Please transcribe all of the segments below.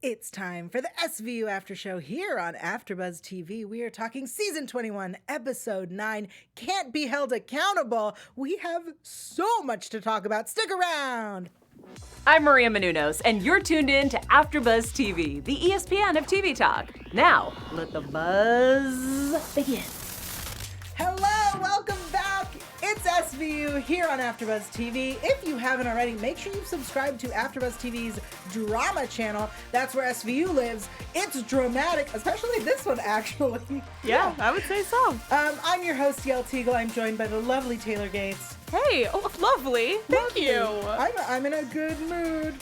It's time for the SVU After Show here on AfterBuzz TV. We are talking Season 21, Episode 9, Can't Be Held Accountable. We have so much to talk about. Stick around. I'm Maria Menounos, and you're tuned in to AfterBuzz TV, the ESPN of TV talk. Now, let the buzz begin. Hello, welcome back. It's SVU here on AfterBuzz TV. If you haven't already, make sure you subscribe to AfterBuzz TV's drama channel. That's where SVU lives. It's dramatic, especially this one, actually. Yeah, I would say so. I'm your host, Yael Tygiel. I'm joined by the lovely Taylor Gates. Hey, lovely. Thank you. I'm in a good mood.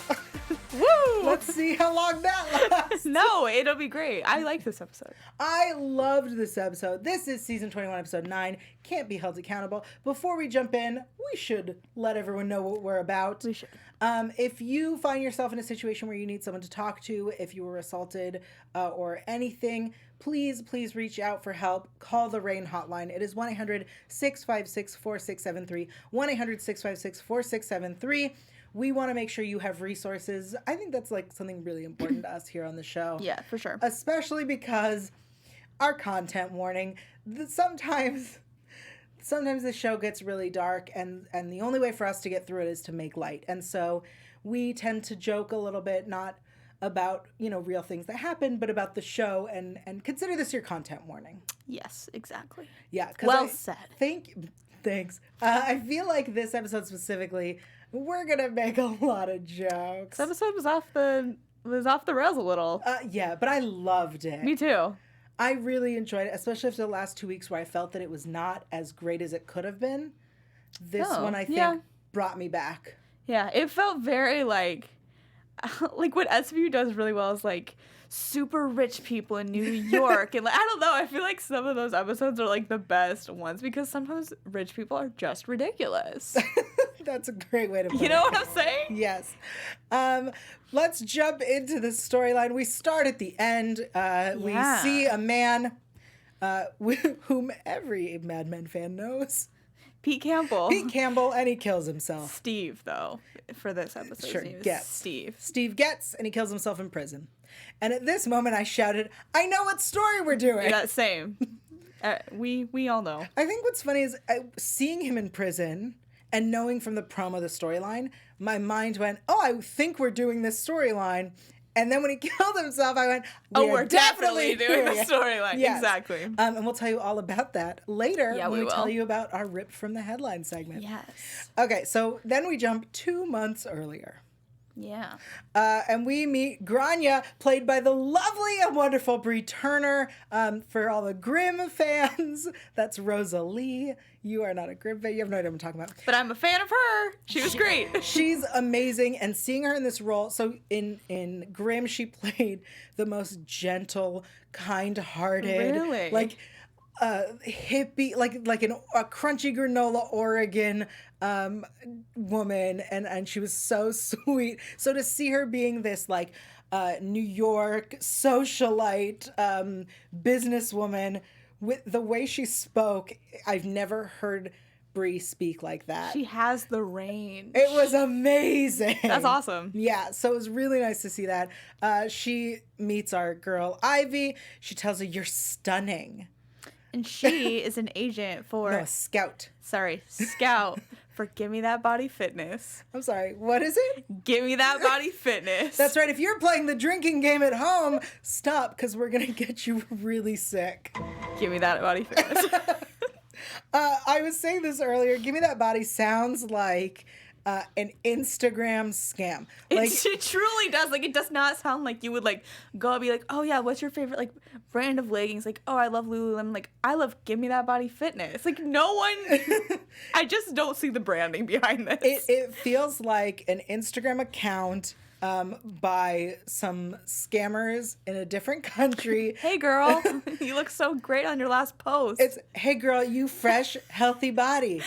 Woo! Let's see how long that lasts. No, it'll be great. I like this episode. I loved this episode. This is Season 21, Episode 9, Can't Be Held Accountable. Before we jump in, we should let everyone know what we're about. We should. If you find yourself in a situation where you need someone to talk to, if you were assaulted or anything, please reach out for help. Call the RAIN hotline. It is 1-800-656-4673, 1-800-656-4673. We want to make sure you have resources. I think that's like something really important to us here on the show. Yeah, for sure. Especially because our content warning, sometimes the show gets really dark and the only way for us to get through it is to make light. And so we tend to joke a little bit, not about, real things that happen, but about the show and consider this your content warning. Yes, exactly. Yeah. Well said. Thanks. I feel like this episode specifically, we're going to make a lot of jokes. This episode was off the rails a little. Yeah, but I loved it. Me too. I really enjoyed it, especially after the last 2 weeks where I felt that it was not as great as it could have been. This one, I think, brought me back. Yeah, it felt very like what SVU does really well is like super rich people in New York. And I don't know, I feel like some of those episodes are like the best ones because sometimes rich people are just ridiculous. That's a great way to put it. You know what I'm saying? Yes. Let's jump into the storyline. We start at the end. We see a man whom every Mad Men fan knows. Pete Campbell, and he kills himself. Steve, though, for this episode. Sure, Getz. Steve. Steve Getz, and he kills himself in prison. And at this moment, I shouted, I know what story we're doing. Yeah, same. We all know. I think what's funny is seeing him in prison and knowing from the promo the storyline, my mind went, oh, I think we're doing this storyline. And then when he killed himself, I went, we're definitely doing the storyline. Yes. Exactly. And we'll tell you all about that later when we will. tell you about our Ripped from the Headline segment. Yes. Okay, so then we jump 2 months earlier. Yeah. And we meet Grania, played by the lovely and wonderful Brie Turner. For all the Grimm fans, that's Rosalie. You are not a Grimm fan. You have no idea what I'm talking about. But I'm a fan of her. She was great. She's amazing. And seeing her in this role, so in Grimm, she played the most gentle, kind-hearted, really? like hippie, like a crunchy granola Oregon woman, and she was so sweet. So to see her being this like New York socialite businesswoman with the way she spoke, I've never heard Brie speak like that. She has the range. It was amazing. That's awesome. Yeah, so it was really nice to see that. She meets our girl Ivy. She tells her, "You're stunning." And she is an agent for... No, a scout. Sorry, scout for Give Me That Body Fitness. I'm sorry, what is it? Give Me That Body Fitness. That's right. If you're playing the drinking game at home, stop, because we're going to get you really sick. Give Me That Body Fitness. I was saying this earlier. Give Me That Body sounds like an Instagram scam. Like, it truly does. Like, it does not sound like you would like go and be like, oh yeah, what's your favorite like brand of leggings? Like, oh, I love Lululemon. Like, I love Give Me That Body Fitness. Like, no one. I just don't see the branding behind this. It feels like an Instagram account by some scammers in a different country. Hey girl, you look so great on your last post. It's, hey girl, you fresh, healthy body.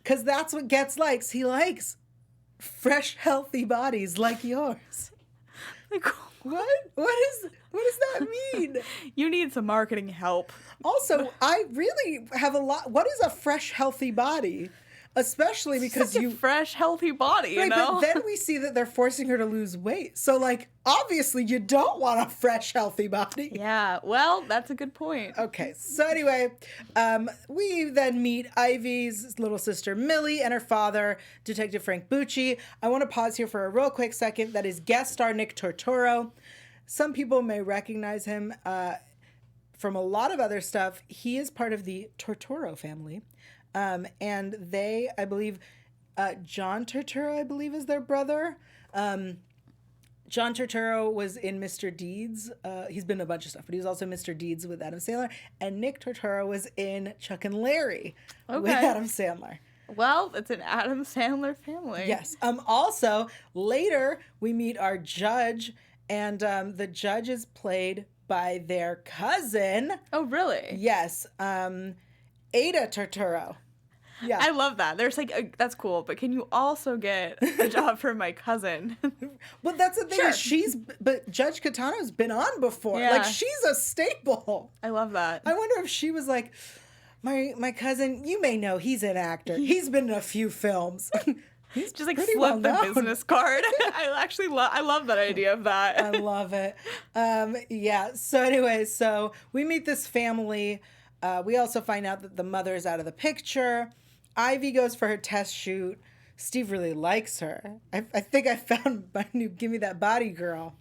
Because that's what Getz likes. He likes fresh, healthy bodies like yours. Like, what? What does that mean? You need some marketing help. Also, I really have a lot. What is a fresh, healthy body? especially because Such a fresh, healthy body, you right, know? but then we see that they're forcing her to lose weight. So, like, obviously you don't want a fresh, healthy body. Yeah, well, that's a good point. Okay, so anyway, we then meet Ivy's little sister Millie and her father, Detective Frank Bucci. I want to pause here for a real quick second. That is guest star Nick Tortoro. Some people may recognize him from a lot of other stuff. He is part of the Tortoro family. And they, I believe, John Turturro, I believe, is their brother. John Turturro was in Mr. Deeds. He's been in a bunch of stuff, but he was also Mr. Deeds with Adam Sandler. And Nick Turturro was in Chuck and Larry with Adam Sandler. Well, it's an Adam Sandler family. Yes. Also, later we meet our judge, and the judge is played by their cousin. Oh, really? Yes. Ada Turturro. Yeah. I love that. There's like, that's cool, but can you also get a job for my cousin? Well, that's the thing Sure. is but Judge Katano's been on before. Yeah. Like, she's a staple. I love that. I wonder if she was like, my cousin, you may know he's an actor. He's been in a few films. He's just like pretty flip the well-known. business card. I actually I love that idea of that. I love it. Yeah. So anyway, so we meet this family. We also find out that the mother is out of the picture. Ivy goes for her test shoot. Steve really likes her. I think I found my new Give Me That Body girl.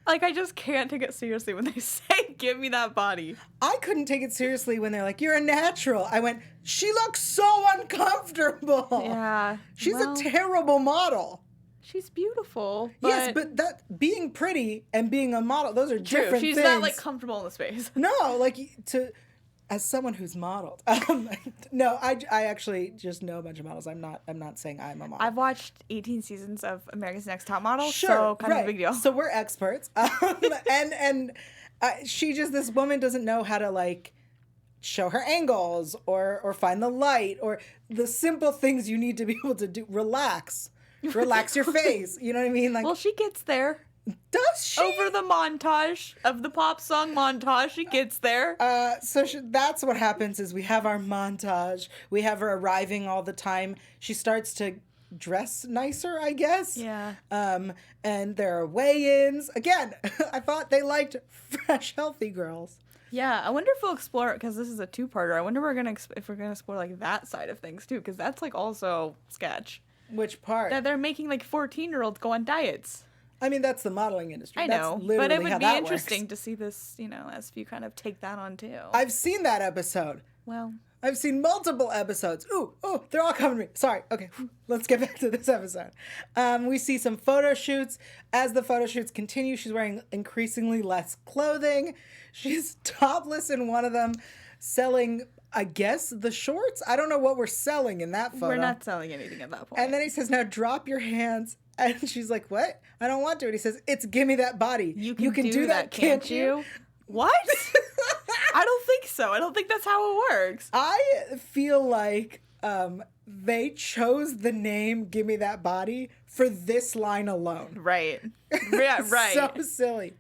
Like, I just can't take it seriously when they say, give me that body. I couldn't take it seriously when they're like, you're a natural. I went, she looks so uncomfortable. Yeah. She's a terrible model. She's beautiful. Yes, but that being pretty and being a model, those are true. different She's things. not, like, comfortable in the space. No, like, as someone who's modeled. No, I actually just know a bunch of models. I'm not saying I'm a model. I've watched 18 seasons of America's Next Top Model, Sure, so kind right. of a big deal. So we're experts. And this woman doesn't know how to, like, show her angles or find the light or the simple things you need to be able to do. Relax your face. You know what I mean? Like, well, she gets there. does she? Over the montage of the pop song montage, she gets there. That's what happens is we have our montage. We have her arriving all the time. She starts to dress nicer, I guess. Yeah. And there are weigh-ins. Again, I thought they liked fresh, healthy girls. Yeah, I wonder if we'll explore, because this is a two-parter, I wonder if we're gonna explore, like, that side of things, too, because that's, like, also sketch. Which part? That they're making, like, 14-year-olds go on diets. I mean, that's the modeling industry. I know, that's literally but it would how be that interesting works. to see this, as you kind of take that on, too. I've seen that episode. Well... I've seen multiple episodes. Ooh, they're all coming to me. Sorry. Okay, let's get back to this episode. We see some photo shoots. As the photo shoots continue, she's wearing increasingly less clothing. She's topless in one of them, selling, I guess, the shorts. I don't know what we're selling in that photo. We're not selling anything at that point. And then he says, now drop your hands. And she's like, what? I don't want to. And he says, it's Give Me That Body. You can do that, can't you? What? I don't think so. I don't think that's how it works. I feel like they chose the name Give Me That Body for this line alone. Right. Yeah, right. So silly.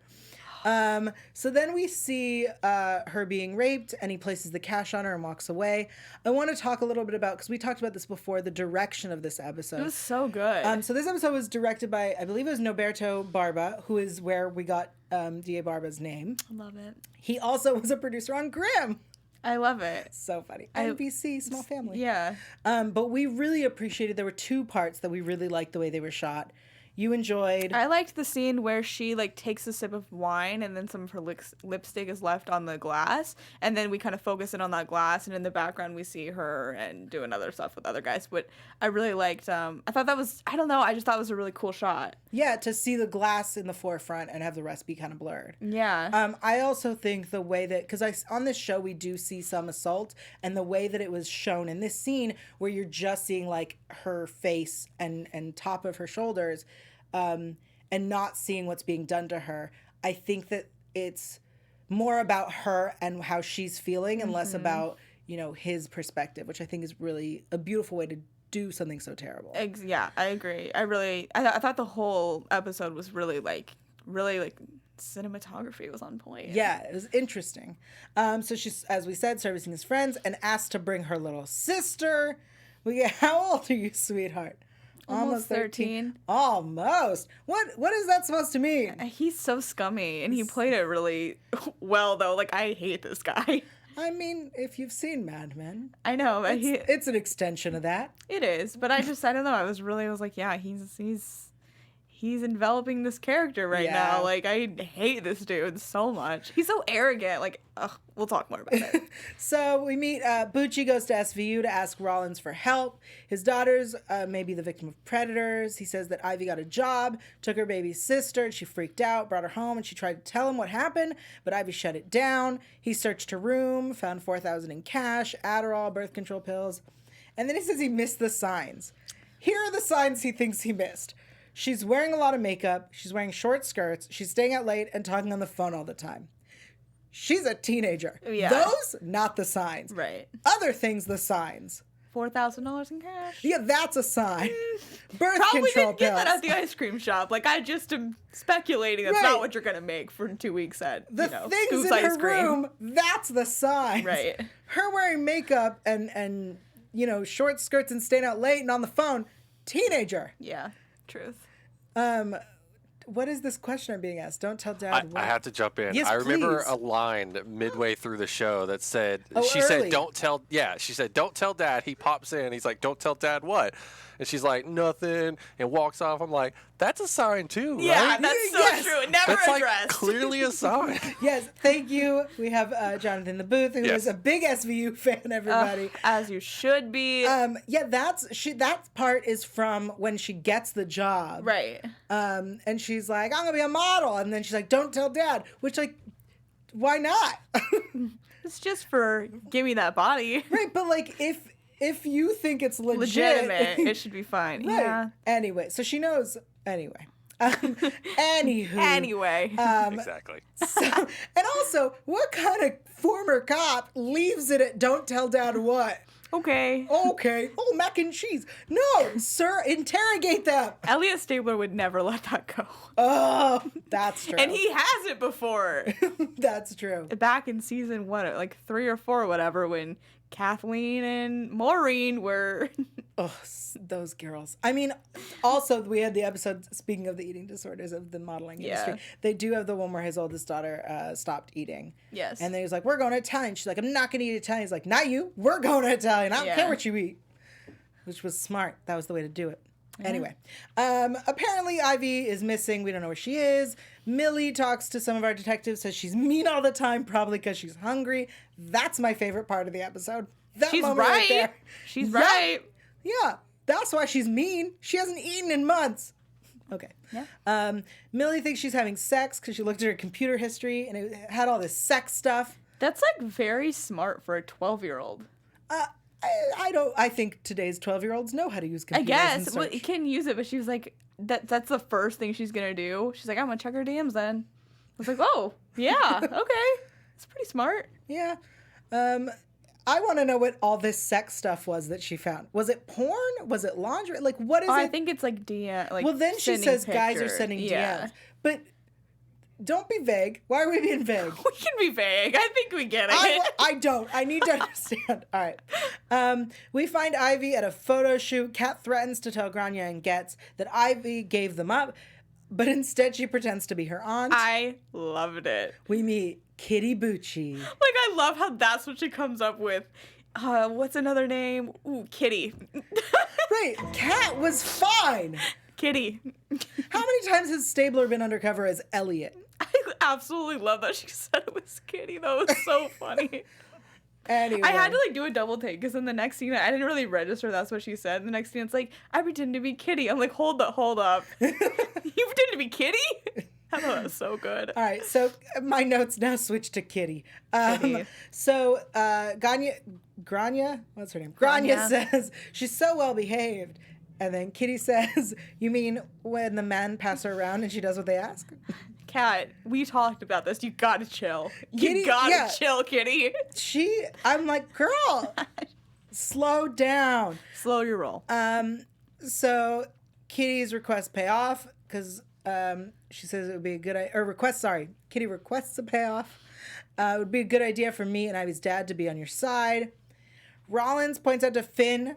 So then we see her being raped, and he places the cash on her and walks away. I want to talk a little bit about, because we talked about this before, the direction of this episode. It was so good. So this episode was directed by, I believe it was Noberto Barba, who is where we got D.A. Barba's name. I love it. He also was a producer on Grimm. I love it. So funny. NBC, small family. Yeah. But we really appreciated, there were two parts that we really liked the way they were shot. You enjoyed. I liked the scene where she, like, takes a sip of wine and then some of her lipstick is left on the glass. And then we kind of focus in on that glass. And in the background, we see her and doing other stuff with other guys. But I really liked, I thought that was, I don't know, I just thought it was a really cool shot. Yeah, to see the glass in the forefront and have the rest be kind of blurred. Yeah. I also think the way that, because on this show we do see some assault, and the way that it was shown in this scene where you're just seeing, like, her face and top of her shoulders, and not seeing what's being done to her, I think that it's more about her and how she's feeling and less about, his perspective, which I think is really a beautiful way to do something so terrible. Yeah, I agree. I thought the whole episode was really cinematography was on point. Yeah, it was interesting. So she's, as we said, servicing his friends and asked to bring her little sister, We get, how old are you, sweetheart? Almost 13. Almost. What is that supposed to mean? He's so scummy, and he played it really well, though. Like, I hate this guy. I mean, if you've seen Mad Men, I know, but it's an extension of that. It is, but I don't know. I was like, yeah, he's enveloping this character right now. Like, I hate this dude so much. He's so arrogant. Like, we'll talk more about it. So we meet, Bucci goes to SVU to ask Rollins for help. His daughters may be the victim of predators. He says that Ivy got a job, took her baby sister, and she freaked out, brought her home, and she tried to tell him what happened, but Ivy shut it down. He searched her room, found $4,000 in cash, Adderall, birth control pills, and then he says he missed the signs. Here are the signs he thinks he missed. She's wearing a lot of makeup. She's wearing short skirts. She's staying out late and talking on the phone all the time. She's a teenager. Yeah. Those, not the signs. Right. Other things, the signs. $4,000 in cash. Yeah, that's a sign. Birth Probably control didn't get pills. that at the ice cream shop. Like, I just am speculating that's not what you're gonna make for 2 weeks at the things Scoop's in ice her cream. room, that's the signs. Right. Her wearing makeup and short skirts and staying out late and on the phone, teenager. Yeah, truth. What is this question I'm being asked? Don't tell Dad. I have to jump in. Yes, I remember please. a line midway through the show that said, she early. said, don't tell Dad. He pops in. He's like, don't tell Dad what? And she's like, nothing, and walks off. I'm like, that's a sign too, right? Yeah, that's so true. It never That's addressed. like clearly a sign. Yes, thank you. We have Jonathan in the booth, who is a big SVU fan, everybody. As you should be. That part is from when she gets the job. Right. And she's like, I'm going to be a model. And then she's like, don't tell Dad. Which, like, why not? It's just for give me that body. Right, but, like, if you think it's Legitimate, it should be fine. Right. Yeah. Anyway, so she knows. Anyway. Anywho. Anyway. Exactly. And also, what kind of former cop leaves it at don't tell Dad what? Okay. Okay. Oh, mac and cheese. No, sir, interrogate them. Elliot Stabler would never let that go. Oh, that's true. And he has it before. That's true. Back in season, like 3 or 4 or whatever, when Kathleen and Maureen were... Oh, those girls. I mean, also, we had the episode, speaking of the eating disorders of the modeling industry, they do have the one where his oldest daughter stopped eating. Yes. And then he was like, we're going to Italian. She's like, I'm not going to eat Italian. He's like, not you. We're going to Italian. I don't care what you eat. Which was smart. That was the way to do it. Yeah. Anyway, apparently Ivy is missing. We don't know where she is. Millie talks to some of our detectives, says she's mean all the time, probably because she's hungry. That's my favorite part of the episode. That she's moment right. there. She's right. Yeah, that's why she's mean. She hasn't eaten in months. Okay. Yeah. Millie thinks she's having sex because she looked at her computer history and it had all this sex stuff. That's like very smart for a 12-year-old. I think today's 12-year-olds know how to use computers. I guess. Well, you can use it, but she was like, that's the first thing she's going to do. She's like, I'm going to check her DMs then. I was like, oh, yeah, okay. It's pretty smart. Yeah. I want to know what all this sex stuff was that she found. Was it porn? Was it laundry? Like, what is it? I think it's like DM. Like, well, then she says guys are sending DMs. But don't be vague. Why are we being vague? We can be vague. I think we get it. I don't. I need to understand. All right. We find Ivy at a photo shoot. Kat threatens to tell Grania and Getz that Ivy gave them up, but instead she pretends to be her aunt. I loved it. We meet Kitty Bucci. Like, I love how that's what she comes up with. What's another name? Ooh, Kitty. Right. Kat was fine. Kitty. How many times has Stabler been undercover as Elliot? I absolutely love that she said it was Kitty. That was so funny. Anyway. I had to like do a double take because in the next scene I didn't really register that's what she said. In the next scene it's like, I pretend to be Kitty. I'm like, hold up. You pretend to be Kitty? I thought that was so good. All right, so my notes now switch to Kitty. So Grania, what's her name? Grania says she's so well behaved. And then Kitty says, you mean when the men pass her around and she does what they ask? Kat, we talked about this. You gotta chill. You gotta chill, Kitty. I'm like, girl, slow down. Slow your roll. So Kitty's requests pay off because she says it would be a good idea, Kitty requests a payoff. It would be a good idea for me and Ivy's dad to be on your side. Rollins points out to Finn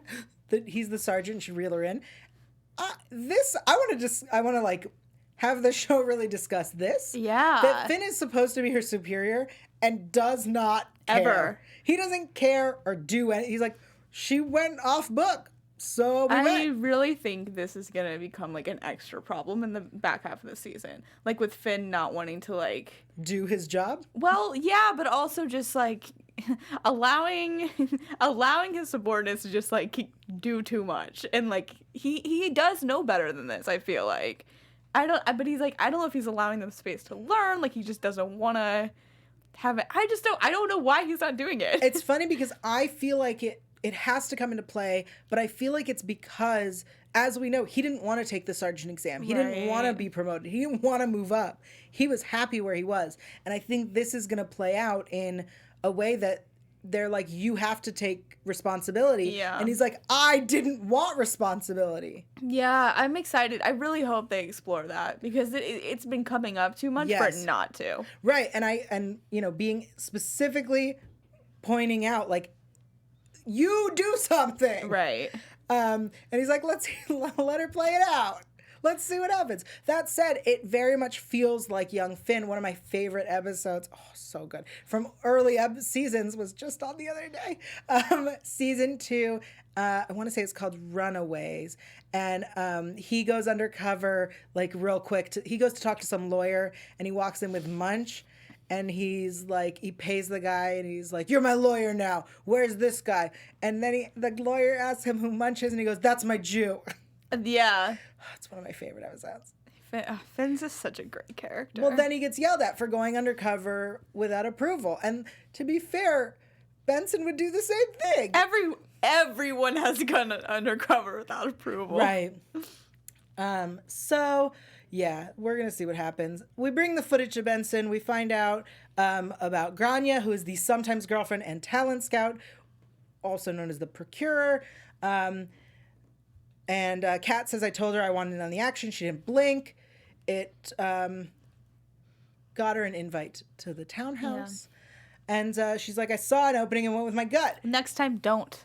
that he's the sergeant and should reel her in. I want to like have the show really discuss this. Yeah. That Finn is supposed to be her superior and does not care. Ever. He doesn't care or do anything. He's like, she went off book. So I really think this is going to become like an extra problem in the back half of the season. Like with Finn not wanting to like do his job. Well, yeah, but also just like allowing his subordinates to just like do too much. And like he does know better than this, I feel like. But he's like, I don't know if he's allowing them space to learn. Like he just doesn't want to have it. I don't know why he's not doing it. It's funny because I feel like it has to come into play, but I feel like it's because, as we know, he didn't want to take the sergeant exam. He didn't want to be promoted. He didn't want to move up. He was happy where he was. And I think this is going to play out in a way that they're like, you have to take responsibility. Yeah. And he's like, I didn't want responsibility. Yeah, I'm excited. I really hope they explore that because it's been coming up too much for it not to. Right. And being specifically pointing out, like, you do something. Right. And he's like, let's let her play it out. Let's see what happens. That said, it very much feels like young Finn. One of my favorite episodes. Oh, so good. From early seasons was just on the other day. Season 2, I want to say it's called Runaways. And he goes undercover, like real quick. He goes to talk to some lawyer and he walks in with Munch. And he's like, he pays the guy and he's like, you're my lawyer now. Where's this guy? And then the lawyer asks him who Munch is and he goes, that's my Jew. Yeah. It's one of my favorite episodes. Finn's just such a great character. Well, then he gets yelled at for going undercover without approval. And to be fair, Benson would do the same thing. Everyone has gone undercover without approval. Right. So... yeah, we're going to see what happens. We bring the footage to Benson. We find out about Grania, who is the sometimes girlfriend and talent scout, also known as the procurer. And Kat says, I told her I wanted in on the action. She didn't blink. It got her an invite to the townhouse. Yeah. And she's like, I saw an opening and went with my gut. Next time, don't.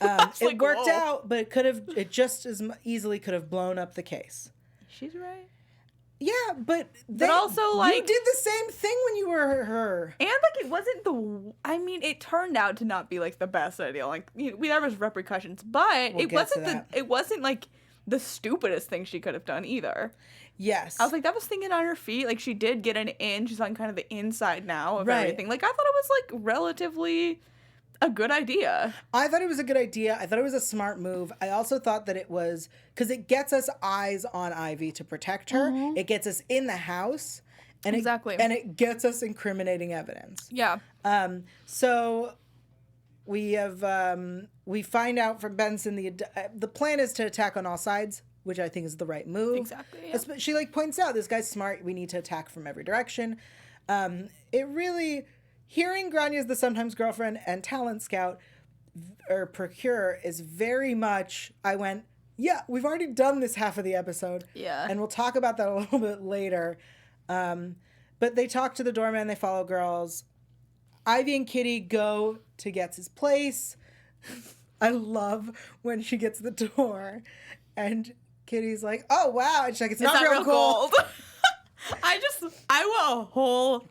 It worked out, but it just as easily could have blown up the case. She's right. Yeah, but also, like... you did the same thing when you were her. And, like, it wasn't it turned out to not be, like, the best idea. Like, there was repercussions, but it wasn't, like, the stupidest thing she could have done either. Yes. I was like, that was thinking on her feet. Like, she did get an in. She's on kind of the inside now of everything. Like, I thought it was, like, relatively... a good idea. I thought it was a good idea. I thought it was a smart move. I also thought that it was because it gets us eyes on Ivy to protect her. Mm-hmm. It gets us in the house, and it gets us incriminating evidence. Yeah. So we find out from Benson the plan is to attack on all sides, which I think is the right move. Exactly. Yeah. She points out this guy's smart. We need to attack from every direction. It really. Hearing Grania as the sometimes girlfriend and talent scout or procurer is very much, I went, yeah, we've already done this half of the episode. Yeah. And we'll talk about that a little bit later. But they talk to the doorman, they follow girls. Ivy and Kitty go to Getz's place. I love when she gets the door and Kitty's like, oh, wow. And she's like, it's not real gold. I want a whole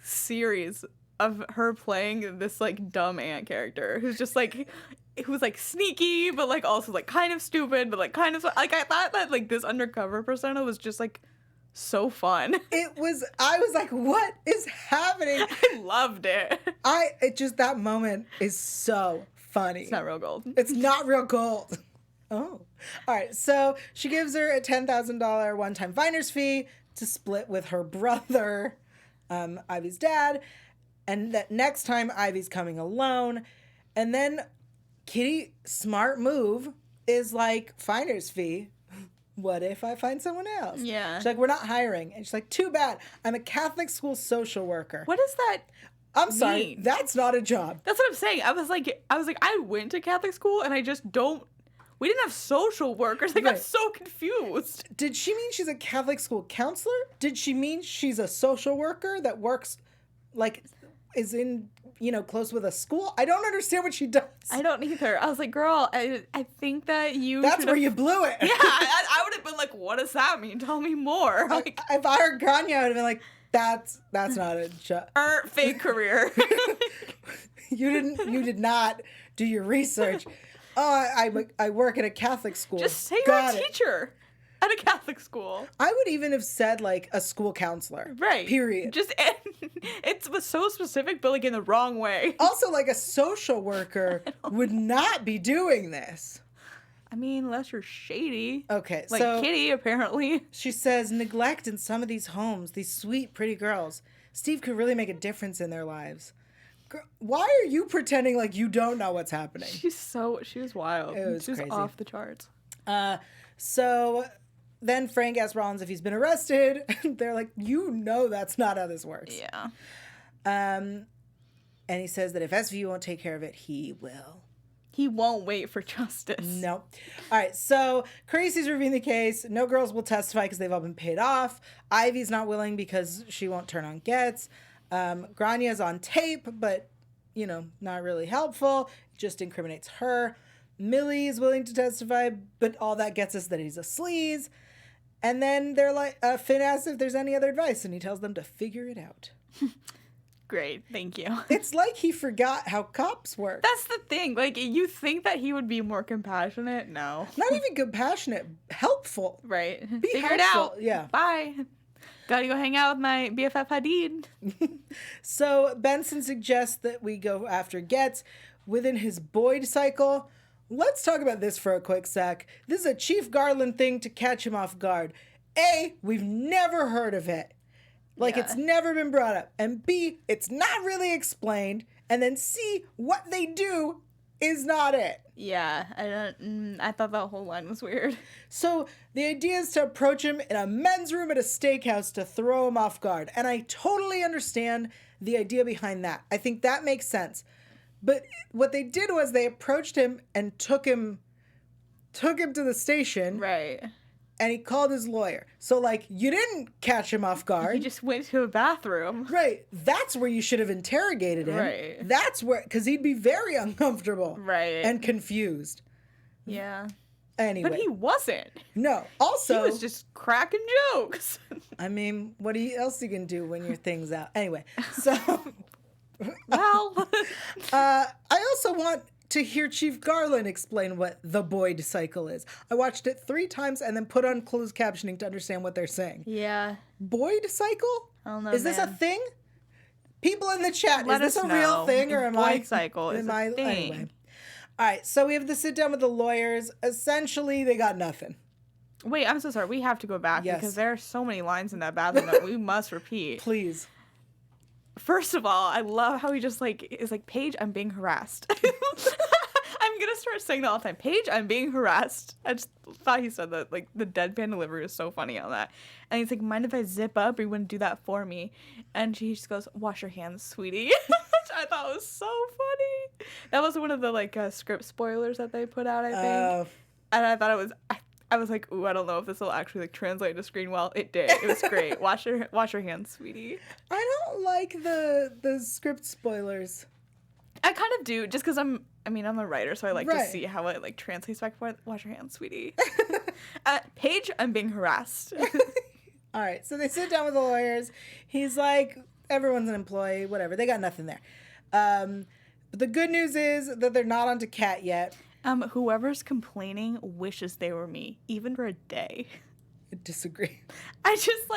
series of her playing this like dumb aunt character who's just like sneaky but like also like kind of stupid but like kind of like I thought that like this undercover persona was just like so fun. I was like, what is happening? I loved it. That moment is so funny. It's not real gold. It's not real gold. Oh. All right. So she gives her a $10,000 one-time finder's fee to split with her brother, Ivy's dad. And that next time Ivy's coming alone. And then Kitty, smart move, is like, finder's fee. What if I find someone else? Yeah. She's like, we're not hiring. And she's like, too bad. I'm a Catholic school social worker. What does that I'm sorry. That's not a job. That's what I'm saying. I was like, I went to Catholic school and I just don't. We didn't have social workers. I got so confused. Did she mean she's a Catholic school counselor? Did she mean she's a social worker that works, like, is in, close with a school. I don't understand what she does. I don't either. I was like, girl, I think that That's where you blew it. Yeah, I would have been like, what does that mean? Tell me more. Like, if I were Grania, I would have been like, that's not a job. Fake career. You did not do your research. Oh, I work at a Catholic school. Just say you're a teacher at a Catholic school. I would even have said like a school counselor. Right. Period. Just it was so specific, but like in the wrong way. Also, like a social worker would not be doing this. I mean, unless you're shady. Okay, like so Kitty, apparently. She says, neglect in some of these homes, these sweet, pretty girls. Steve could really make a difference in their lives. Why are you pretending like you don't know what's happening? She was wild. It was she was crazy. off the charts. So then Frank asks Rollins if he's been arrested. They're like, that's not how this works. Yeah. And he says that if SVU won't take care of it, he will. He won't wait for justice. No. All right, so Crazy's reviewing the case. No girls will testify because they've all been paid off. Ivy's not willing because she won't turn on Getz. Grania's on tape, but, not really helpful. It just incriminates her. Millie is willing to testify, but all that gets us that he's a sleaze. And then they're like, Finn asks if there's any other advice, and he tells them to figure it out. Great, thank you. It's like he forgot how cops work. That's the thing. Like, you think that he would be more compassionate? No. Not even compassionate, helpful. Right. Figure it out. Yeah. Bye. Gotta go hang out with my BFF Hadid. So Benson suggests that we go after Getz within his Boyd cycle. Let's talk about this for a quick sec. This is a Chief Garland thing to catch him off guard. A, we've never heard of it. It's never been brought up. And B, it's not really explained. And then C, what they do is not it. Yeah, I thought that whole line was weird. So the idea is to approach him in a men's room at a steakhouse to throw him off guard. And I totally understand the idea behind that. I think that makes sense. But what they did was they approached him and took him to the station. Right. And he called his lawyer. So, you didn't catch him off guard. He just went to a bathroom. Right. That's where you should have interrogated him. Right. That's where, because he'd be very uncomfortable. Right. And confused. Yeah. Anyway. But he wasn't. No. Also. He was just cracking jokes. I mean, what else you can do when your thing's out? Anyway. So. Well. I also want to hear Chief Garland explain what the Boyd cycle is. I watched it 3 times and then put on closed captioning to understand what they're saying. Yeah. Boyd cycle? I don't know. Is this a thing? People in the chat, Let is this us a real know. thing or am I? Boyd cycle is a thing. Anyway. All right, so we have the sit down with the lawyers. Essentially, they got nothing. Wait, I'm so sorry. We have to go back Yes. because there are so many lines in that bathroom that we must repeat. Please. First of all, I love how he just is like, Paige, I'm being harassed. I'm gonna start saying that all the time. Paige, I'm being harassed. I just thought he said that. Like, the deadpan delivery was so funny on that. And he's like, mind if I zip up or you wouldn't do that for me? And she just goes, wash your hands, sweetie. Which I thought was so funny. That was one of the script spoilers that they put out, I think. And I thought it was I was like, ooh, I don't know if this will actually translate to screen well. It did. It was great. Wash your hands, sweetie. I don't like the script spoilers. I kind of do, just because I'm a writer, so I like Right. to see how it translates back and forth. Wash your hands, sweetie. Paige, I'm being harassed. All right, so they sit down with the lawyers. He's like, everyone's an employee, whatever. They got nothing there. But the good news is that they're not onto Kat yet. Whoever's complaining wishes they were me, even for a day. I disagree. I just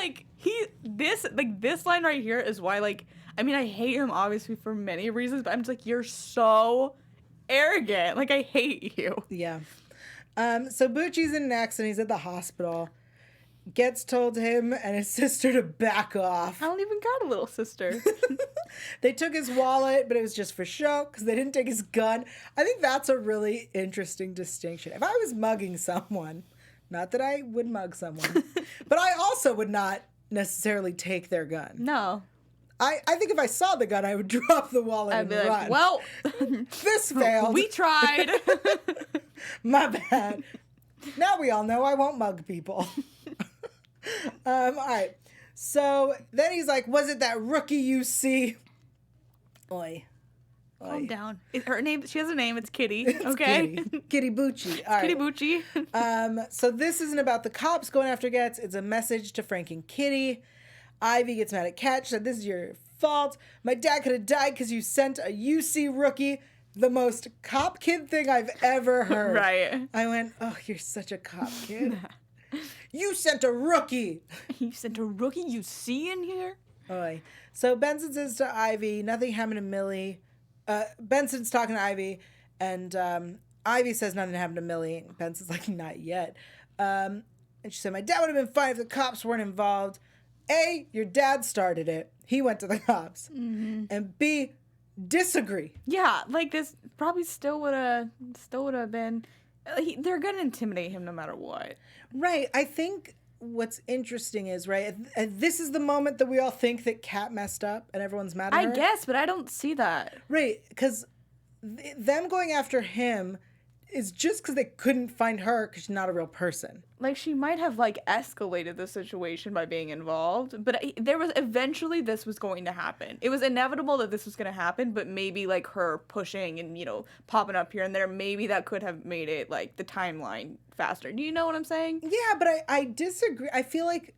this line right here is why I hate him obviously for many reasons, but I'm just like, you're so arrogant. I hate you. Yeah. So Bucci's in an accident. He's at the hospital. Gets told him and his sister to back off. I don't even got a little sister. They took his wallet, but it was just for show because they didn't take his gun. I think that's a really interesting distinction. If I was mugging someone, not that I would mug someone, but I also would not necessarily take their gun. No. I think if I saw the gun, I would drop the wallet I'd and be run. like, well, this failed. we tried. My bad. Now we all know I won't mug people. All right. So then he's like, was it that rookie you see? Oi. Calm down. Her name, she has a name. It's Kitty. Okay. Kitty Bucci. All right. Kitty Bucci. So this isn't about the cops going after Getz. It's a message to Frank and Kitty. Ivy gets mad at Kat. She said, this is your fault. My dad could have died because you sent a UC rookie. The most cop kid thing I've ever heard. Right. I went, oh, you're such a cop kid. You sent a rookie. You sent a rookie UC in here? Oy. So Benson says to Ivy, nothing happened to Millie. Benson's talking to Ivy, and Ivy says nothing happened to Millie. Benson's like, not yet. And she said, my dad would have been fine if the cops weren't involved. A, your dad started it. He went to the cops. Mm-hmm. And B, disagree. Yeah, like this probably still would have been. They're gonna intimidate him no matter what. Right. I think what's interesting is, right, this is the moment that we all think that Kat messed up and everyone's mad at her. I guess, but I don't see that. Right, because them going after him is just because they couldn't find her because she's not a real person. Like, she might have, like, escalated the situation by being involved, but there was, eventually this was going to happen. It was inevitable that this was going to happen, but maybe, like, her pushing and, you know, popping up here and there, maybe that could have made it, like, the timeline faster. Do you know what I'm saying? Yeah, but I disagree. I feel like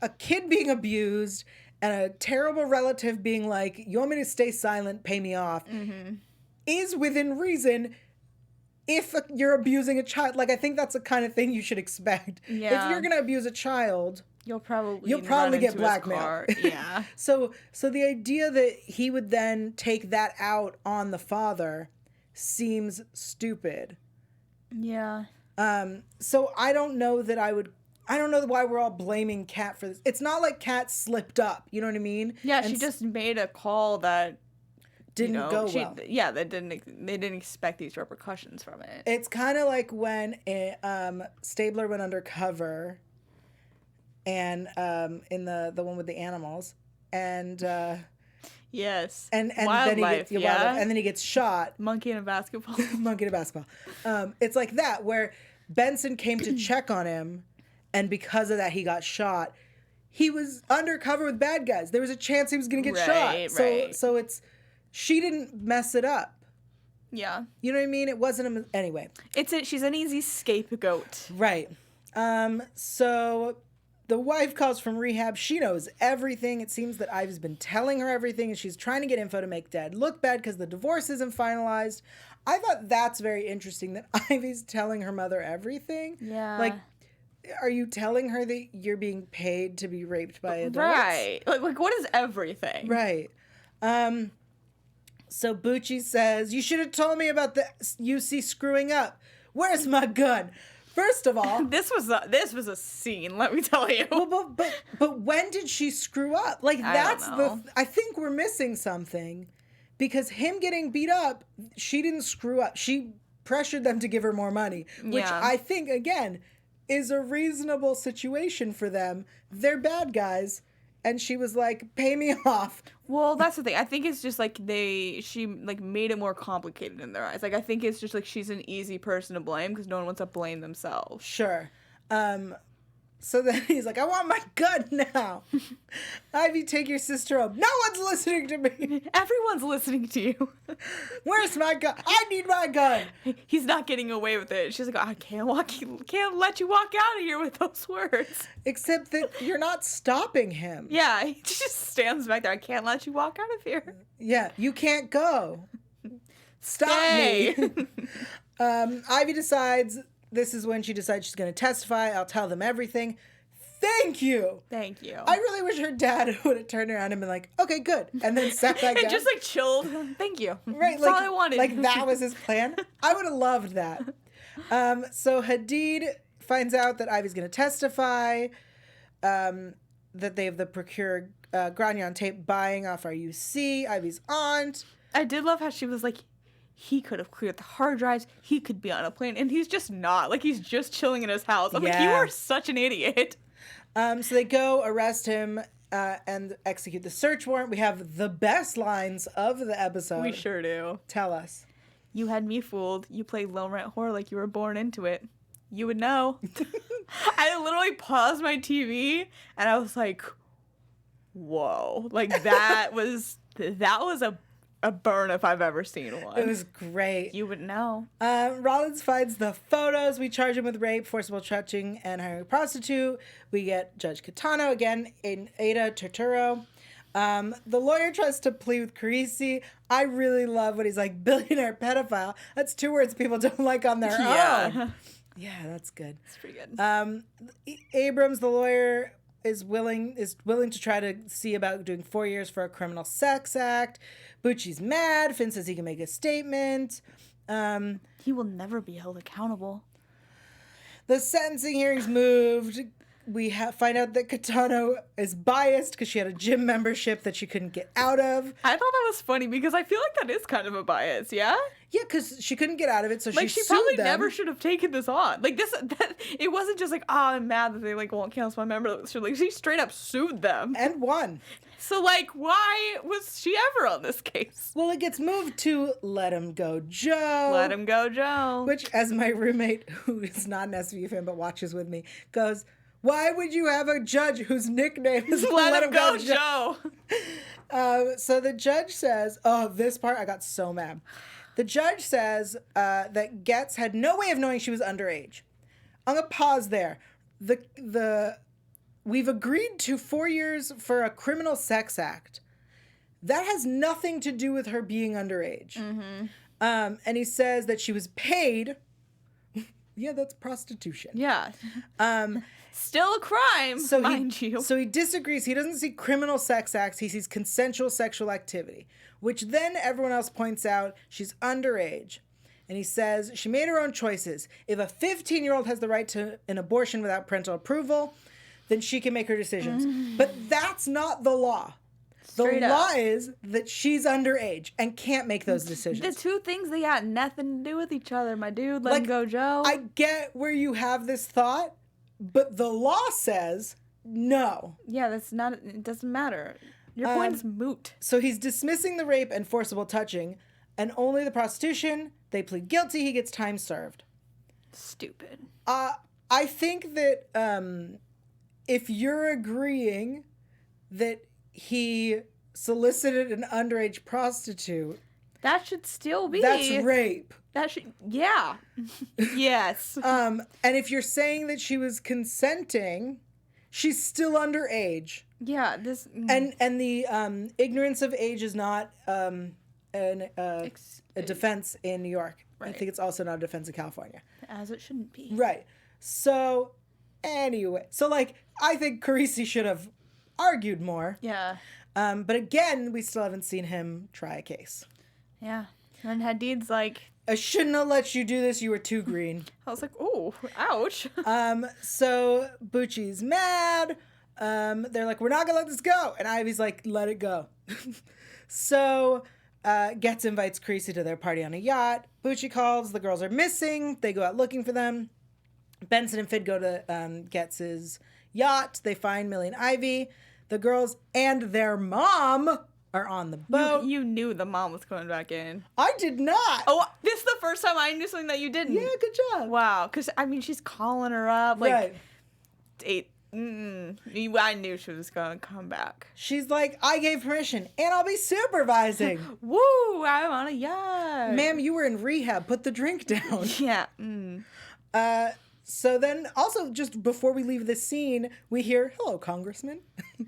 a kid being abused and a terrible relative being like, you want me to stay silent, pay me off, is within reason. If you're abusing a child, like, I think that's the kind of thing you should expect. Yeah. If you're going to abuse a child, you'll probably get blackmailed. Yeah. So the idea that he would then take that out on the father seems stupid. Yeah. So I don't know why we're all blaming Kat for this. It's not like Kat slipped up, you know what I mean? Yeah, she just made a call that didn't go well. Yeah, they didn't expect these repercussions from it. It's kind of like when Stabler went undercover, and in the one with the animals, and yes, and wildlife, then wildlife, and then he gets shot. Monkey in a basketball. Monkey in a basketball. It's like that where Benson came to check on him, and because of that he got shot. He was undercover with bad guys. There was a chance he was going to get shot. Right. So it's. She didn't mess it up. Yeah. You know what I mean? It wasn't anyway. She's an easy scapegoat. Right. So the wife calls from rehab. She knows everything. It seems that Ivy's been telling her everything, and she's trying to get info to make Dad look bad because the divorce isn't finalized. I thought that's very interesting that Ivy's telling her mother everything. Yeah. Like, are you telling her that you're being paid to be raped by adults? Right. Like what is everything? Right. So Bucci says, you should have told me about the UC screwing up. Where's my gun? First of all, this was a scene, let me tell you. Well, but when did she screw up? Like, I think we're missing something, because him getting beat up, she didn't screw up. She pressured them to give her more money, which I think, again, is a reasonable situation for them. They're bad guys. And she was like, pay me off. Well, that's the thing. I think it's just like she made it more complicated in their eyes. Like, I think it's just like she's an easy person to blame because no one wants to blame themselves. Sure. So then he's like, I want my gun now. Ivy, take your sister home. No one's listening to me. Everyone's listening to you. Where's my gun? I need my gun. He's not getting away with it. She's like, I can't let you walk out of here with those words. Except that you're not stopping him. Yeah, he just stands back there. I can't let you walk out of here. Yeah, you can't go. Stop me. Ivy decides... This is when she decides she's going to testify. I'll tell them everything. Thank you. Thank you. I really wish her dad would have turned around and been like, okay, good. And then sat back down. And just like chilled. Thank you. Right. That's all I wanted. Like that was his plan. I would have loved that. So Hadid finds out that Ivy's going to testify, that they have the procure Granion tape buying off our UC, Ivy's aunt. I did love how she was like, he could have cleared the hard drives. He could be on a plane. And he's just not. Like, he's just chilling in his house. I'm like, you are such an idiot. So they go arrest him and execute the search warrant. We have the best lines of the episode. We sure do. Tell us. You had me fooled. You played low rent horror like you were born into it. You would know. I literally paused my TV and I was like, whoa. Like, that was a a burn if I've ever seen one. It was great. You would know. Rollins finds the photos. We charge him with rape, forcible touching, and hiring a prostitute. We get Judge Kitano again in Ada Turturro. The lawyer tries to plead with Carisi. I really love what he's like, billionaire pedophile. That's 2 words people don't like on their own. Yeah, that's good. It's pretty good. Abrams, the lawyer, is willing to try to see about doing 4 years for a criminal sex act. Bucci's mad. Finn says he can make a statement. He will never be held accountable. The sentencing hearing's moved. We find out that Kitano is biased because she had a gym membership that she couldn't get out of. I thought that was funny because I feel like that is kind of a bias, yeah? Yeah, because she couldn't get out of it, so Like, she she probably sued them. never should have taken this on. Like, it wasn't just like, I'm mad that they, like, won't cancel my membership. Like, she straight up sued them. And won. So, like, why was she ever on this case? Well, it gets moved to Let Him Go Joe. Let him go, Joe. Which, as my roommate, who is not an SVU fan but watches with me, goes, why would you have a judge whose nickname is Let him go, Joe. So the judge says, oh, this part, I got so mad. The judge says that Getz had no way of knowing she was underage. I'm going to pause there. We've agreed to 4 years for a criminal sex act. That has nothing to do with her being underage. Mm-hmm. And he says that she was paid. Yeah, that's prostitution. Yeah. Still a crime, mind you. So he disagrees. He doesn't see criminal sex acts. He sees consensual sexual activity, which then everyone else points out she's underage. And he says she made her own choices. If a 15-year-old has the right to an abortion without parental approval, then she can make her decisions. But that's not the law. Straight the up. law is that she's underage and can't make those decisions. The two things, they got nothing to do with each other, my dude. Let him go, Joe. I get where you have this thought, but the law says no. Yeah, it doesn't matter. Your point is moot. So he's dismissing the rape and forcible touching, and only the prostitution. They plead guilty. He gets time served. Stupid. I think that if you're agreeing that he solicited an underage prostitute, that should still be. that's rape. That should, yeah. Yes. And if you're saying that she was consenting, she's still underage. Yeah, this. And the ignorance of age is not a defense in New York. Right. I think it's also not a defense in California. As it shouldn't be. Right. So, anyway. So, like, I think Carisi should have argued more. Yeah. But again, we still haven't seen him try a case. Yeah. And Hadid's like... I shouldn't have let you do this. You were too green. I was like, oh, ouch. So Bucci's mad. They're like, we're not going to let this go. And Ivy's like, let it go. So Getz invites Carisi to their party on a yacht. Bucci calls. The girls are missing. They go out looking for them. Benson and Fid go to Getz's yacht. They find Millie and Ivy. The girls and their mom are on the boat. You knew the mom was coming back in. I did not. Oh, this is the first time I knew something that you didn't. Yeah, good job. Wow. Because, I mean, she's calling her up. Like, Right. I knew she was going to come back. She's like, I gave permission, and I'll be supervising. Woo, I'm on a yacht. Ma'am, you were in rehab. Put the drink down. Yeah. So then, also, just before we leave this scene, we hear, hello, Congressman.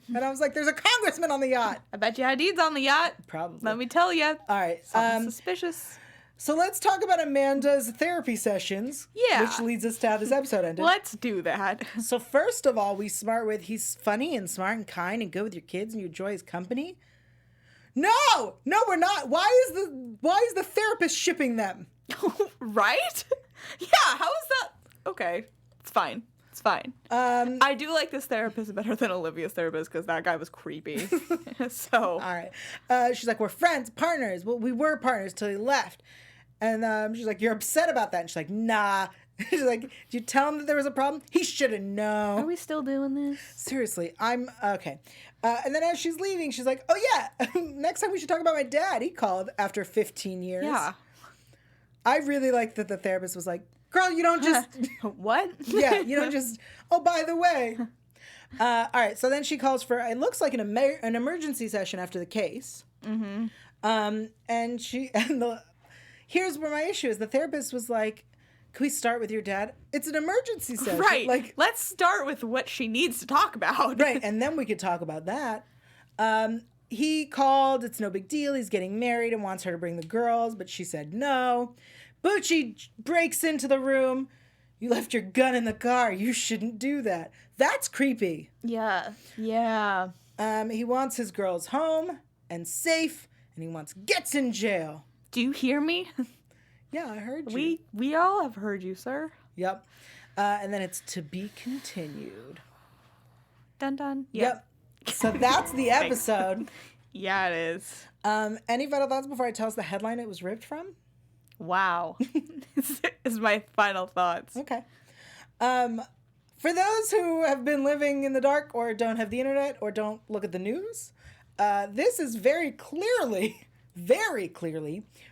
And I was like, there's a congressman on the yacht. I bet you Hadid's on the yacht. Probably. Let me tell you. All right. Something suspicious. So let's talk about Amanda's therapy sessions. Yeah. Which leads us to how this episode ended. Let's do that. So first of all, we start with he's funny and smart and kind and good with your kids and you enjoy his company. No, we're not. Why is the therapist shipping them? Right? Yeah, how is that? Okay, it's fine. It's fine. I do like this therapist better than Olivia's therapist because that guy was creepy. So. All right. She's like, we're friends, partners. Well, we were partners till he left. And she's like, you're upset about that. And she's like, nah. She's like, did you tell him that there was a problem? He should have known. Are we still doing this? Seriously, I'm okay. And then as she's leaving, she's like, oh yeah, next time we should talk about my dad. He called after 15 years. Yeah. I really like that the therapist was like, girl, you don't just... What? Yeah, you don't just... Oh, by the way. All right, so then she calls for, it looks like an emergency session after the case. Mm-hmm. Here's where my issue is. The therapist was like, can we start with your dad? It's an emergency session. Right. Like, let's start with what she needs to talk about. Right, and then we could talk about that. He called. It's no big deal. He's getting married and wants her to bring the girls, but she said no. Bucci breaks into the room. You left your gun in the car. You shouldn't do that. That's creepy. Yeah. Yeah. He wants his girls home and safe, and he wants gets in jail. Do you hear me? Yeah, I heard you. We all have heard you, sir. Yep. And then it's to be continued. Dun dun. Yep. So that's the episode. Yeah, it is. Any final thoughts before I tell us the headline it was ripped from? Wow. is my final thoughts. Okay. For those who have been living in the dark or don't have the internet or don't look at the news, this is very clearly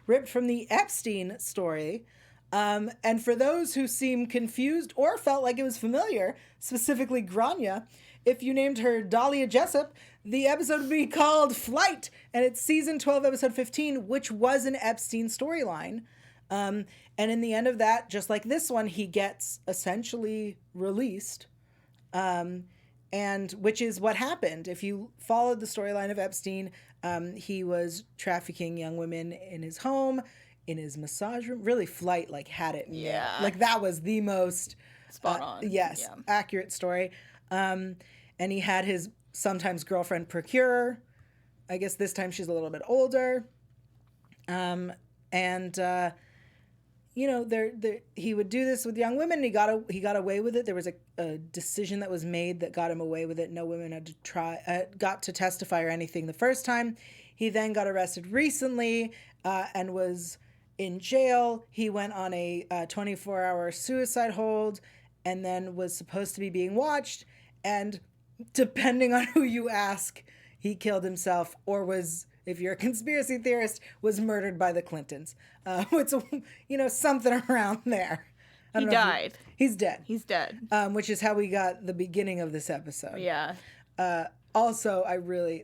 ripped from the Epstein story. And for those who seem confused or felt like it was familiar, specifically Grania, if you named her Dahlia Jessup, the episode would be called Flight, and it's season 12, episode 15, which was an Epstein storyline. And in the end of that, just like this one, he gets essentially released, and which is what happened. If you followed the storyline of Epstein, he was trafficking young women in his home, in his massage room. Really, Flight like had it. Yeah. Like that was the most spot on. Yes, yeah. Accurate story. And he had his sometimes girlfriend procurer. I guess this time she's a little bit older. You know, he would do this with young women. And he got away with it. There was a decision that was made that got him away with it. No women had to got to testify or anything the first time. He then got arrested recently and was in jail. He went on a 24-hour suicide hold and then was supposed to be being watched. And depending on who you ask, he killed himself or was, if you're a conspiracy theorist, was murdered by the Clintons. It's, something around there. He died. He's dead. He's dead. Which is how we got the beginning of this episode. Yeah. Also,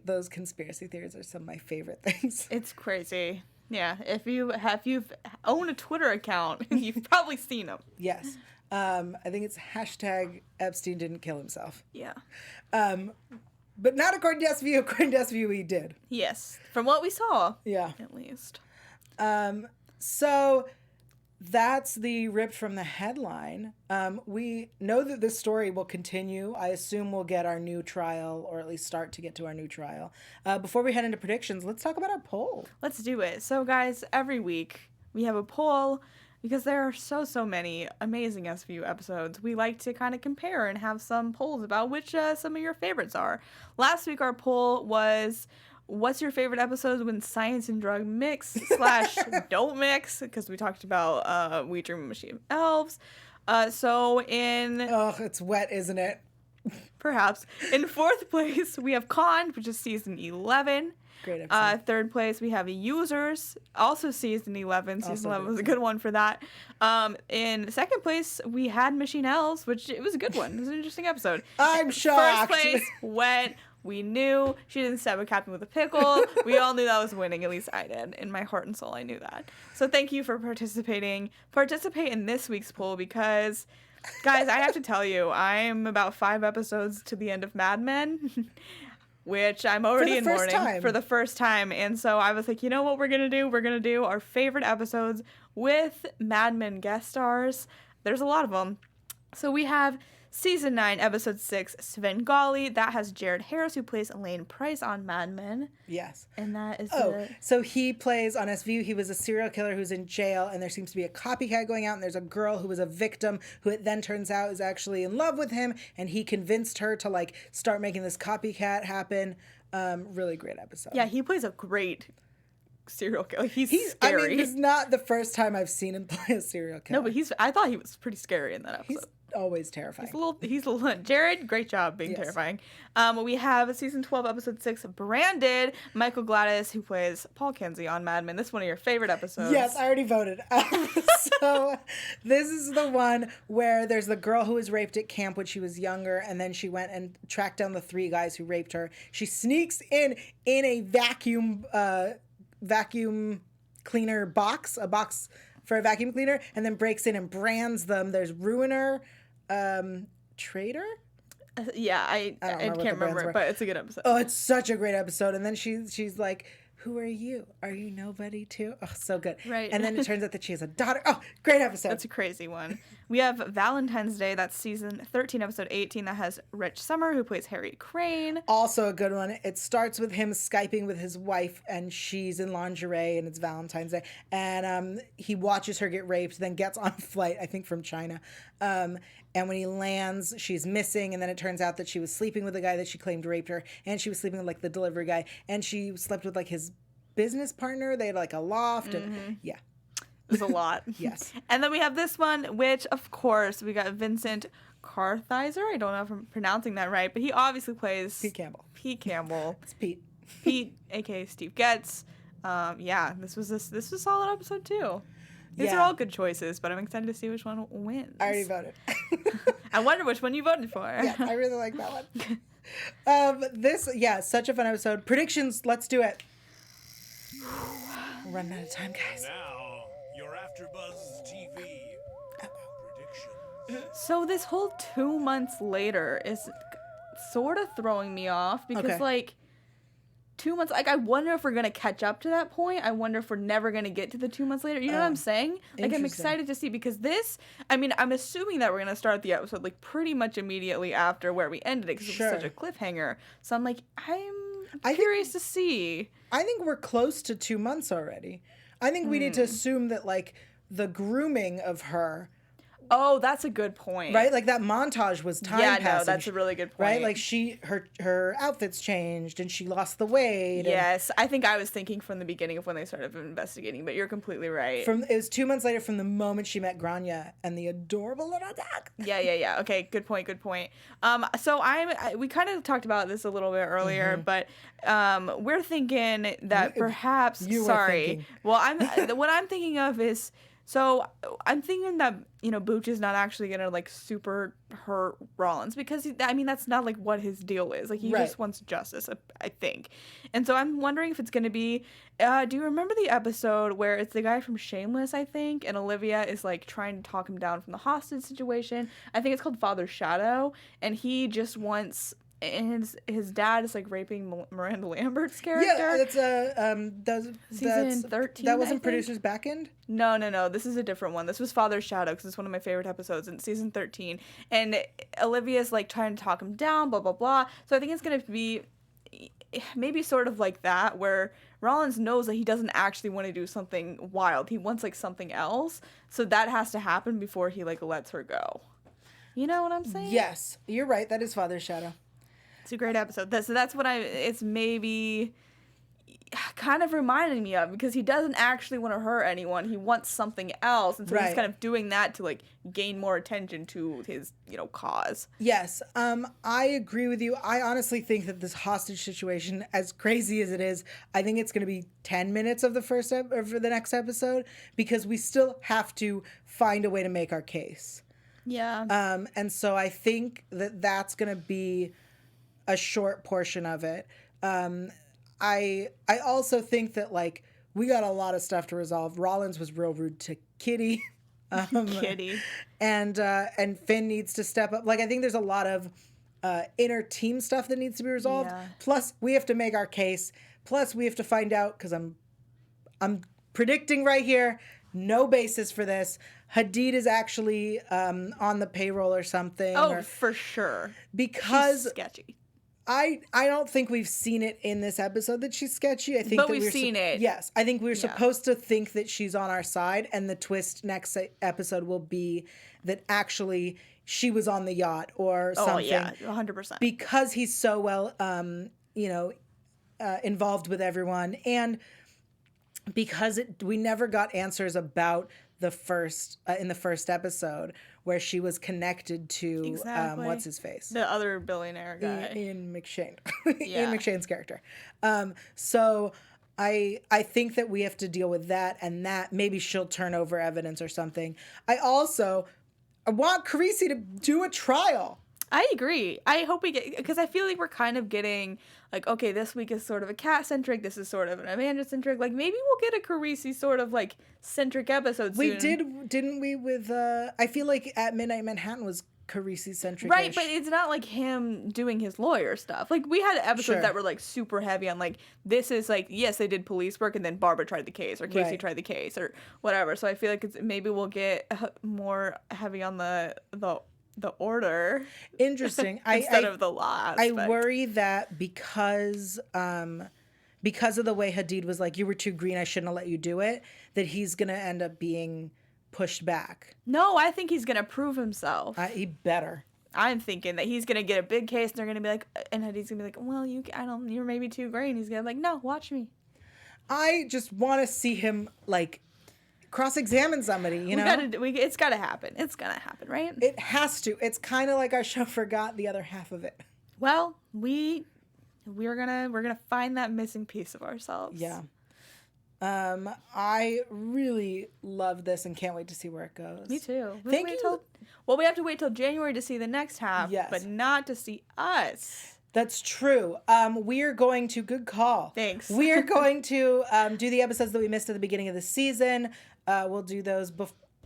those conspiracy theories are some of my favorite things. It's crazy. Yeah. If you've owned a Twitter account, you've probably seen them. Yes. I think it's hashtag Epstein didn't kill himself. Yeah. But not according to SVU. According to SVU, he did. Yes. From what we saw. Yeah. At least. So that's the ripped from the headline. We know that this story will continue. I assume we'll get our new trial, or at least start to get to our new trial. Before we head into predictions, let's talk about our poll. Let's do it. So, guys, every week we have a poll because there are so many amazing SVU episodes. We like to kind of compare and have some polls about which some of your favorites are. Last week, our poll was, what's your favorite episode when science and drug mix / don't mix? Because we talked about We Dream of Machine Elves. It's wet, isn't it? Perhaps. In fourth place, we have Conned, which is season 11. Great episode. Third place, we have Users, also season 11. Season 11 was a good one for that. In second place, we had Machine Elves, which it was a good one. It was an interesting episode. I'm shocked. First place, Wet. We knew she didn't stab a captain with a pickle. We all knew that was winning. At least I did. In my heart and soul, I knew that. So thank you for participating. Participate in this week's poll because, guys, I have to tell you, I'm about 5 episodes to the end of Mad Men. Which I'm already in mourning for the first time. And so I was like, you know what we're going to do? We're going to do our favorite episodes with Mad Men guest stars. There's a lot of them. So we have season 9, episode 6, Svengali. That has Jared Harris, who plays Elaine Price on Mad Men. Yes. And that is so he plays on SVU. He was a serial killer who's in jail, and there seems to be a copycat going out, and there's a girl who was a victim who it then turns out is actually in love with him, and he convinced her to start making this copycat happen. Really great episode. Yeah, he plays a great serial killer. He's scary. I mean, it's not the first time I've seen him play a serial killer. No, but I thought he was pretty scary in that episode. always terrifying. He's a little, Jared, great job being terrifying. We have season 12, episode 6, Branded, Michael Gladys, who plays Paul Kinsey on Mad Men. This is one of your favorite episodes. Yes, I already voted. So this is the one where there's the girl who was raped at camp when she was younger, and then she went and tracked down the 3 guys who raped her. She sneaks in a vacuum cleaner box, a box for a vacuum cleaner, and then breaks in and brands them. There's Ruiner, Traitor? I can't remember, but it's a good episode. Oh, it's such a great episode. And then she's like, who are you? Are you nobody too? Oh, so good. Right. And then it turns out that she has a daughter. Oh, great episode. That's a crazy one. We have Valentine's Day. That's season 13, episode 18. That has Rich Summer, who plays Harry Crane. Also a good one. It starts with him Skyping with his wife, and she's in lingerie, and it's Valentine's Day. And he watches her get raped, then gets on a flight, I think from China. And when he lands, she's missing, and then it turns out that she was sleeping with the guy that she claimed raped her, and she was sleeping with, like, the delivery guy, and she slept with, like, his business partner. They had, like, a loft, and yeah. It was a lot. Yes. And then we have this one, which, of course, we got Vincent Kartheiser. I don't know if I'm pronouncing that right, but he obviously plays... Pete Campbell. Pete Campbell. It's Pete. Pete, a.k.a. Steve Getz. This was a solid episode, too. These are all good choices, but I'm excited to see which one wins. I already voted. I wonder which one you voted for. Yeah, I really like that one. Such a fun episode. Predictions, let's do it. We're running out of time, guys. Now, your AfterBuzz TV predictions. So this whole 2 months later is sort of throwing me off because, like, 2 months, like, I wonder if we're going to catch up to that point. I wonder if we're never going to get to the 2 months later. You know what I'm saying? Like, I'm excited to see because this, I mean, I'm assuming that we're going to start the episode, like, pretty much immediately after where we ended it because it was such a cliffhanger. So I'm like, I'm curious to see. I think we're close to 2 months already. I think we need to assume that, like, the grooming of her... Oh, that's a good point. Right? Like, that montage was time passing. Yeah, no, that's a really good point. Right? Like, her outfits changed, and she lost the weight. Yes, I think I was thinking from the beginning of when they started investigating, but you're completely right. It was 2 months later from the moment she met Grania and the adorable little dog. Yeah. Okay, good point. So we kind of talked about this a little bit earlier, but we're thinking that perhaps... Sorry. Well, what I'm thinking of is... So I'm thinking that, Booch is not actually going to, like, super hurt Rollins because, that's not, like, what his deal is. Like, he just wants justice, I think. And so I'm wondering if it's going to be, do you remember the episode where it's the guy from Shameless, I think, and Olivia is, like, trying to talk him down from the hostage situation? I think it's called Father Shadow, and he just wants... And his dad is, like, raping Miranda Lambert's character. Yeah, that's season 13. That wasn't Producer's Back End? No. This is a different one. This was Father Shadow because it's one of my favorite episodes in season 13. And Olivia's, like, trying to talk him down, blah, blah, blah. So I think it's going to be maybe sort of like that where Rollins knows that he doesn't actually want to do something wild. He wants, like, something else. So that has to happen before he, like, lets her go. You know what I'm saying? Yes. You're right. That is Father Shadow. It's a great episode. So that's what it's maybe kind of reminding me of because he doesn't actually want to hurt anyone. He wants something else. And so he's kind of doing that to, like, gain more attention to his, cause. Yes. I agree with you. I honestly think that this hostage situation, as crazy as it is, I think it's going to be 10 minutes of for the next episode because we still have to find a way to make our case. Yeah. And so I think that that's going to be a short portion of it. I also think that, like, we got a lot of stuff to resolve. Rollins was real rude to Kitty. Kitty. And Finn needs to step up. Like, I think there's a lot of inner team stuff that needs to be resolved. Yeah. Plus, we have to make our case. Plus, we have to find out, because I'm predicting right here, no basis for this. Hadid is actually on the payroll or something. Oh, for sure. Because... She's sketchy. I don't think we've seen it in this episode that she's sketchy. I think but we've seen it. Yes. I think we're supposed to think that she's on our side, and the twist next episode will be that actually she was on the yacht or something. Oh, yeah, 100%. Because he's so well, involved with everyone, and because we never got answers about the first in the first episode where she was connected to Exactly. what's his face, The other billionaire guy. Ian McShane, Yeah. Ian McShane's character. So I think that we have to deal with that, and that maybe she'll turn over evidence or something. I want Carisi to do a trial. I agree. I hope we get, because I feel like we're kind of getting like, okay, this week is sort of a cat centric. This is sort of an Amanda centric. Like maybe we'll get a Carisi sort of like centric episode soon. We didn't we? With I feel like At Midnight Manhattan was Carisi centric. Right, but it's not like him doing his lawyer stuff. Like we had episodes Sure. that were like super heavy on like, this is like, yes, they did police work and then Barbara tried the case or Casey Right. tried the case or whatever. So I feel like maybe we'll get more heavy on the order. Interesting. Instead of the law I aspect. worry that because of the way Hadid was like, you were too green, I shouldn't have let you do it, that he's gonna end up being pushed back. No, I think he's gonna prove himself. He better. I'm thinking that he's gonna get a big case and they're gonna be like, and Hadid's gonna be like, well, you're maybe too green. He's gonna be like, no, watch me. I just want to see him like cross-examine somebody, you know? It's gotta happen. It's gonna happen, right? It has to. It's kind of like our show forgot the other half of it. Well, we're gonna find that missing piece of ourselves. Yeah. I really love this and can't wait to see where it goes. Me too. Thank you. We have to wait till January to see the next half, Yes. but not to see us. That's true. We are going to, good call. Thanks. We are going to do the episodes that we missed at the beginning of the season. We'll do those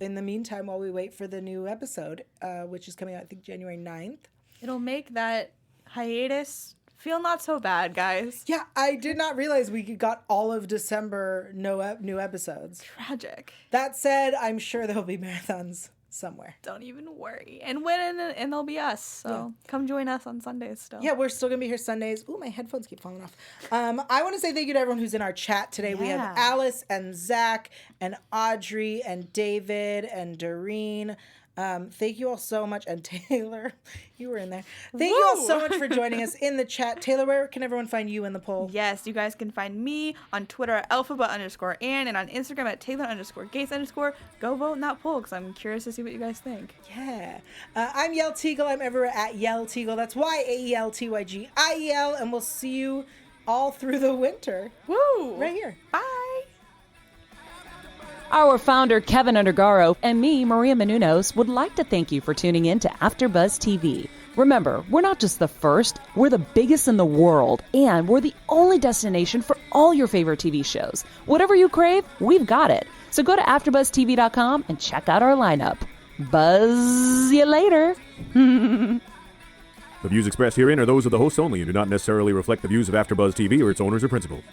in the meantime while we wait for the new episode, which is coming out, I think, January 9th. It'll make that hiatus feel not so bad, guys. Yeah, I did not realize we got all of December no new episodes. Tragic. That said, I'm sure there'll be marathons somewhere. Don't even worry. And there'll be us. So come join us on Sundays still. Yeah, we're still going to be here Sundays. Ooh, my headphones keep falling off. I want to say thank you to everyone who's in our chat today. We have Yeah. Alice and Zach and Audrey and David and Doreen. Thank you all so much. And Taylor, you were in there. Thank you all so much for joining us in the chat. Taylor, where can everyone find you in the poll? Yes, you guys can find me on Twitter at alphabet_Ann and on Instagram at Taylor_Gates_. Go vote in that poll because I'm curious to see what you guys think. Yeah. I'm Yael Tygiel. I'm everywhere at Yael Tygiel. That's YAELTYGIEL. And we'll see you all through the winter. Woo! Right here. Bye! Our founder, Kevin Undergaro, and me, Maria Menounos, would like to thank you for tuning in to AfterBuzz TV. Remember, we're not just the first, we're the biggest in the world, and we're the only destination for all your favorite TV shows. Whatever you crave, we've got it. So go to AfterBuzzTV.com and check out our lineup. Buzz you later. The views expressed herein are those of the hosts only and do not necessarily reflect the views of AfterBuzz TV or its owners or principals.